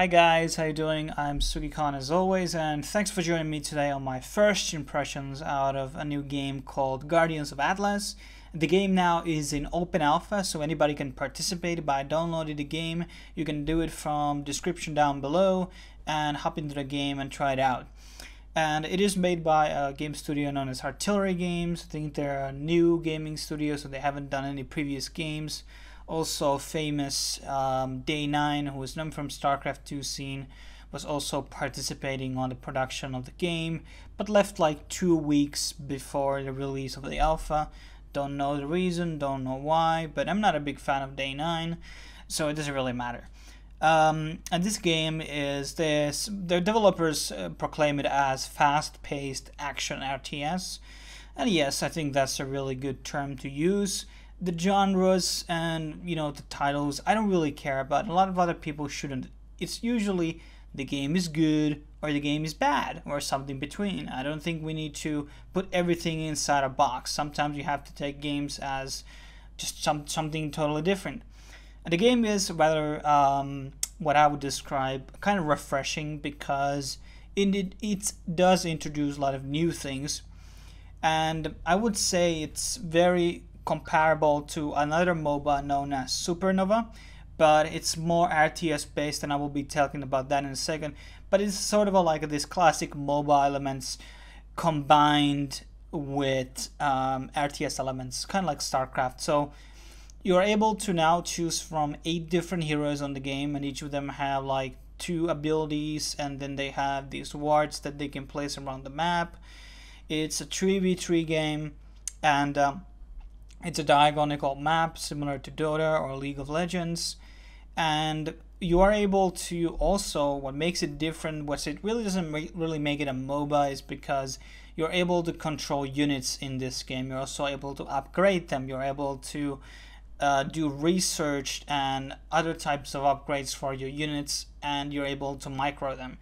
Hi guys, how you doing? I'm Sugi as always, and thanks for joining me today on my first impressions out of a new game called Guardians of Atlas. The game now is in open alpha, so anybody can participate by downloading the game. You can do it from description down below and hop into the game and try it out. And it is made by a game studio known as Artillery Games. I think they're a new gaming studio, so they haven't done any previous games. Also famous Day 9, who is known from StarCraft 2 scene, was also participating on the production of the game, but left like 2 weeks before the release of the alpha. Don't know the reason, don't know why, but I'm not a big fan of Day 9, so it doesn't really matter. And this game is their developers proclaim it as fast-paced action RTS, and yes, I think that's a really good term to use. The genres and the titles I don't really care about. A lot of other people shouldn't. It's usually the game is good or the game is bad or something between. I don't think we need to put everything inside a box. Sometimes you have to take games as just something totally different. And the game is rather what I would describe kind of refreshing, because it does introduce a lot of new things, and I would say it's very comparable to another MOBA known as Supernova, but it's more RTS based, and I will be talking about that in a second. But it's sort of like this classic MOBA elements combined with RTS elements, kind of like StarCraft. So you're able to now choose from 8 different heroes on the game, and each of them have like 2 abilities, and then they have these wards that they can place around the map. It's a 3v3 game, and it's a diagonal map similar to Dota or League of Legends, and you are able to also, what makes it different, what it really doesn't really make it a MOBA, is because you're able to control units in this game. You're also able to upgrade them. You're able to do research and other types of upgrades for your units, and you're able to micro them.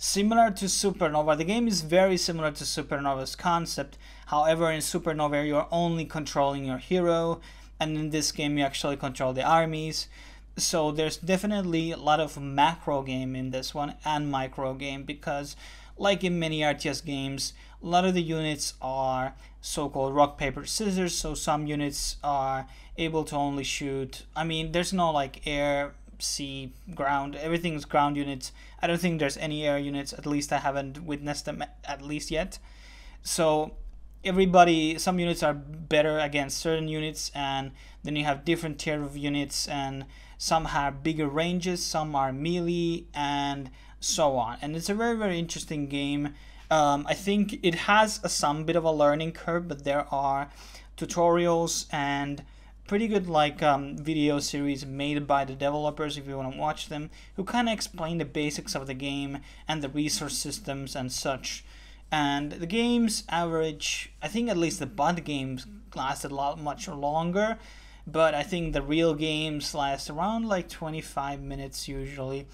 Similar to Supernova, the game is very similar to Supernova's concept. However, in Supernova you're only controlling your hero, and in this game you actually control the armies. So there's definitely a lot of macro game in this one and micro game, because like in many RTS games, a lot of the units are so-called rock, paper, scissors. So some units are able to only shoot, there's no like air, sea, ground. Everything's ground units. I don't think there's any air units, at least I haven't witnessed them at least yet. So some units are better against certain units, and then you have different tier of units, and some have bigger ranges, some are melee, and so on. And it's a very, very interesting game. I think it has some bit of a learning curve, but there are tutorials and pretty good video series made by the developers, if you want to watch them, who kind of explain the basics of the game and the resource systems and such. And the game's average, I think at least the bot games lasted much longer, but I think the real games last around like 25 minutes usually.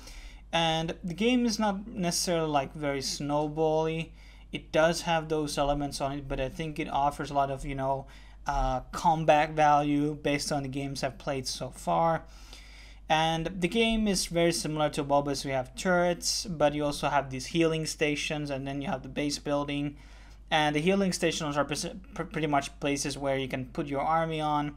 And the game is not necessarily very snowbally. It does have those elements on it, but I think it offers a lot of combat value based on the games I've played so far. And the game is very similar to MOBA, so you have turrets, but you also have these healing stations, and then you have the base building. And the healing stations are pretty much places where you can put your army on,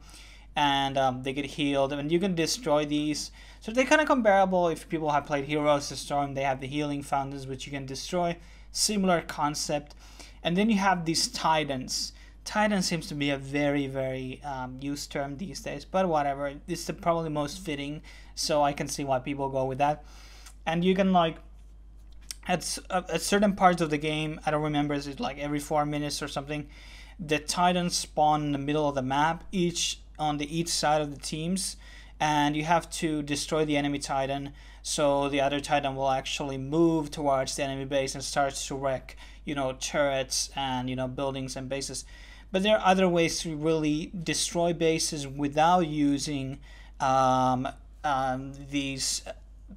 and they get healed, and you can destroy these. So they're kind of comparable. If people have played Heroes of Storm, they have the healing fountains which you can destroy. Similar concept. And then you have these titans. Titan seems to be a very, very used term these days, but whatever. It's the probably most fitting, so I can see why people go with that. And you can at certain parts of the game, I don't remember, is it every 4 minutes or something, the Titans spawn in the middle of the map, each side of the teams, and you have to destroy the enemy Titan, so the other Titan will actually move towards the enemy base and starts to wreck, turrets and buildings and bases. But there are other ways to really destroy bases without using these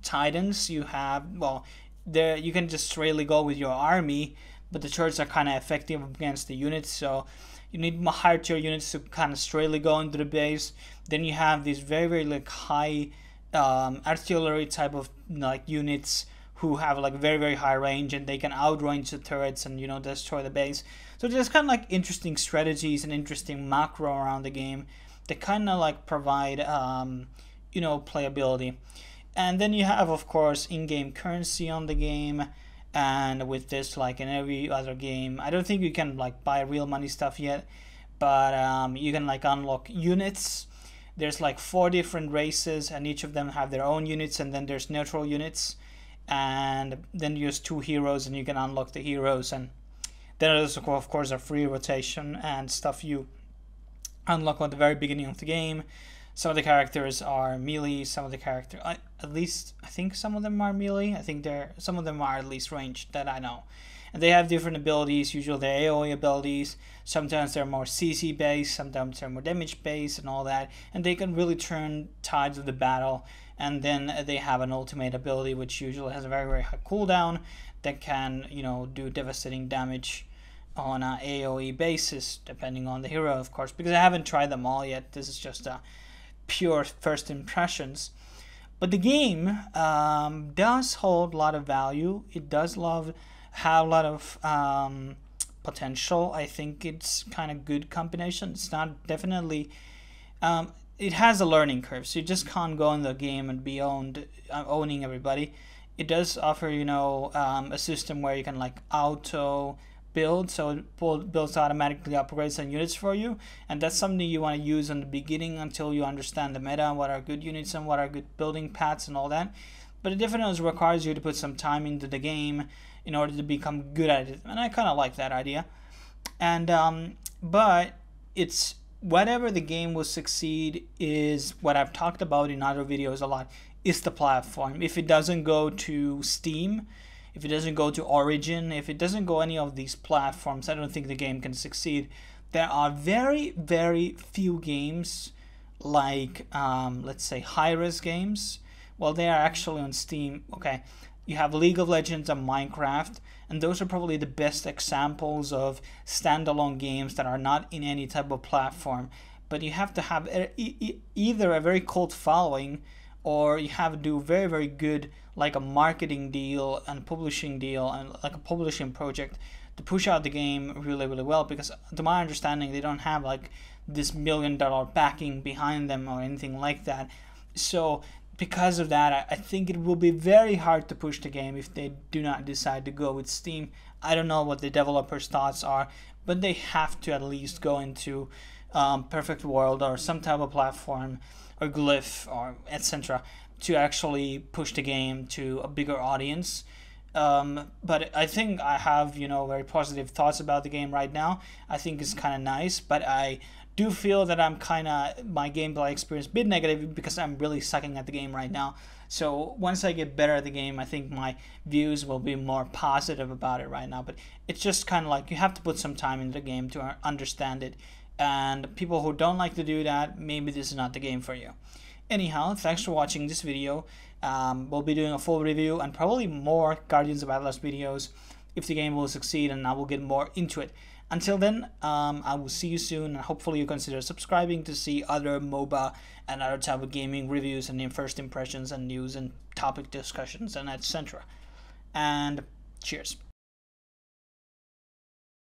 titans. You can just really go with your army, but the turrets are kind of effective against the units, so you need higher tier units to kind of straightly go into the base. Then you have these very, very high artillery type of like units who have like very very high range, and they can outrange the turrets and destroy the base. So there's kind of like interesting strategies and interesting macro around the game that kind of like provide playability. And then you have, of course, in-game currency on the game. And with this, like in every other game, I don't think you can like buy real money stuff yet, but you can like unlock units. There's like 4 different races, and each of them have their own units, and then there's neutral units, and then there's 2 heroes, and you can unlock the heroes. And then there's of course a free rotation and stuff you unlock at the very beginning of the game. Some of the characters are melee, some of the characters, at least I think some of them are melee. I think some of them are at least ranged, that I know. And they have different abilities, usually they're AoE abilities. Sometimes they're more CC based, sometimes they're more damage based and all that. And they can really turn tides of the battle. And then they have an ultimate ability, which usually has a very, very high cooldown that can, do devastating damage on an AoE basis, depending on the hero, of course. Because I haven't tried them all yet. This is just a pure first impressions. But the game does hold a lot of value. It does have a lot of potential. I think it's kind of good combination. It's not definitely it has a learning curve, so you just can't go in the game and be owning everybody. It does offer a system where you can like auto build, so it builds automatically upgrades and units for you, and that's something you want to use in the beginning until you understand the meta, what are good units and what are good building paths and all that. But it definitely requires you to put some time into the game in order to become good at it, and I kind of like that idea. And but it's whatever the game will succeed is what I've talked about in other videos a lot, is the platform. If it doesn't go to Steam, if it doesn't go to Origin, if it doesn't go any of these platforms, I don't think the game can succeed. There are very, very few games like, let's say, high-res games. Well, they are actually on Steam. Okay, you have League of Legends and Minecraft, and those are probably the best examples of standalone games that are not in any type of platform. But you have to have either a very cult following, or you have to do very, very good, like a marketing deal and publishing deal and like a publishing project to push out the game really, really well. Because to my understanding, they don't have like this $1 million backing behind them or anything like that. So because of that, I think it will be very hard to push the game if they do not decide to go with Steam. I don't know what the developers' thoughts are, but they have to at least go into Perfect World or some type of platform, or Glyph, or etc., to actually push the game to a bigger audience. But I think I have very positive thoughts about the game right now. I think it's kind of nice, but I do feel that my gameplay experience a bit negative because I'm really sucking at the game right now. So once I get better at the game, I think my views will be more positive about it right now. But it's just kind of like you have to put some time into the game to understand it. And people who don't like to do that, maybe this is not the game for you. Anyhow, thanks for watching this video. We'll be doing a full review and probably more Guardians of Atlas videos if the game will succeed, and I will get more into it. Until then, I will see you soon, and hopefully you consider subscribing to see other MOBA and other type of gaming reviews and first impressions and news and topic discussions and etc. And cheers.